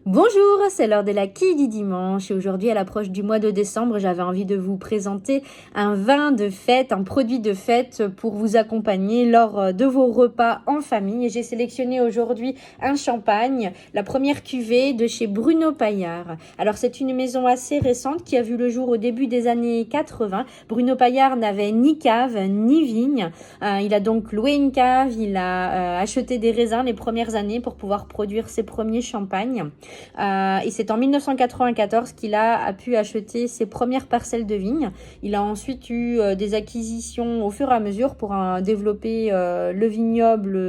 Bonjour, c'est l'heure de la quille du dimanche et aujourd'hui à l'approche du mois de décembre, j'avais envie de vous présenter un vin de fête, un produit de fête pour vous accompagner lors de vos repas en famille. Et j'ai sélectionné aujourd'hui un champagne, la première cuvée de chez Bruno Paillard. Alors c'est une maison assez récente qui a vu le jour au début des années 80. Bruno Paillard n'avait ni cave ni vigne. Il a donc loué une cave, il a acheté des raisins les premières années pour pouvoir produire ses premiers champagnes. Et c'est en 1994 qu'il a pu acheter ses premières parcelles de vignes. Il a ensuite eu des acquisitions au fur et à mesure pour développer le vignoble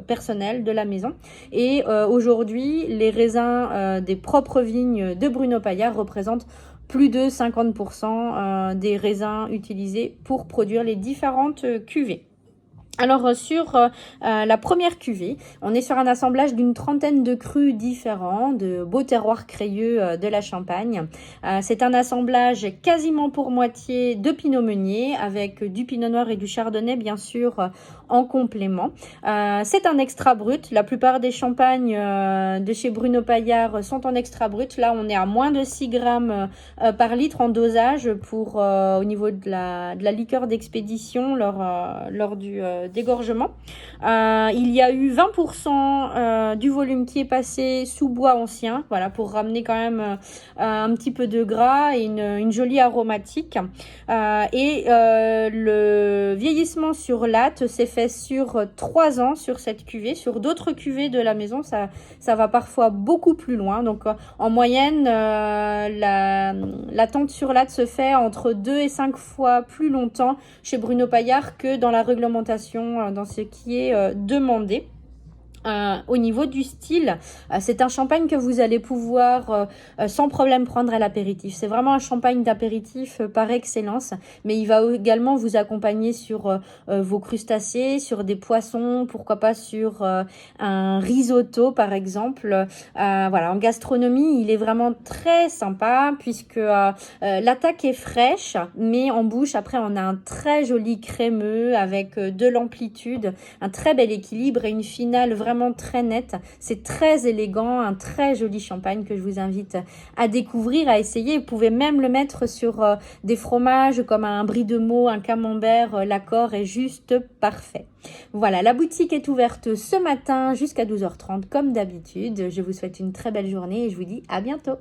personnel de la maison. Et aujourd'hui, les raisins des propres vignes de Bruno Paillard représentent plus de 50% des raisins utilisés pour produire les différentes cuvées. Alors sur la première cuvée, on est sur un assemblage d'une trentaine de crus différents, de beaux terroirs crayeux de la Champagne. C'est un assemblage quasiment pour moitié de Pinot Meunier avec du Pinot Noir et du Chardonnay bien sûr en complément. C'est un extra brut. La plupart des champagnes de chez Bruno Paillard sont en extra brut. Là, on est à moins de 6 grammes par litre en dosage pour au niveau de la liqueur d'expédition lors du dégorgement. Il y a eu 20% du volume qui est passé sous bois ancien, voilà, pour ramener quand même un petit peu de gras et une jolie aromatique. Le vieillissement sur latte s'est fait sur 3 ans sur cette cuvée. Sur d'autres cuvées de la maison, ça va parfois beaucoup plus loin. Donc en moyenne, la tente sur latte se fait entre 2 et 5 fois plus longtemps chez Bruno Paillard que dans la réglementation, dans ce qui est demandé. Au niveau du style, c'est un champagne que vous allez pouvoir sans problème prendre à l'apéritif. C'est vraiment un champagne d'apéritif par excellence, mais il va également vous accompagner sur vos crustacés, sur des poissons, pourquoi pas sur un risotto par exemple. Voilà, en gastronomie, il est vraiment très sympa puisque l'attaque est fraîche, mais en bouche, après, on a un très joli crémeux avec de l'amplitude, un très bel équilibre et une finale vraiment très nette. C'est très élégant, un très joli champagne que je vous invite à découvrir, à essayer. Vous pouvez même le mettre sur des fromages comme un brie de Meaux, un camembert. L'accord est juste parfait. Voilà, la boutique est ouverte ce matin jusqu'à 12h30 comme d'habitude. Je vous souhaite une très belle journée et je vous dis à bientôt.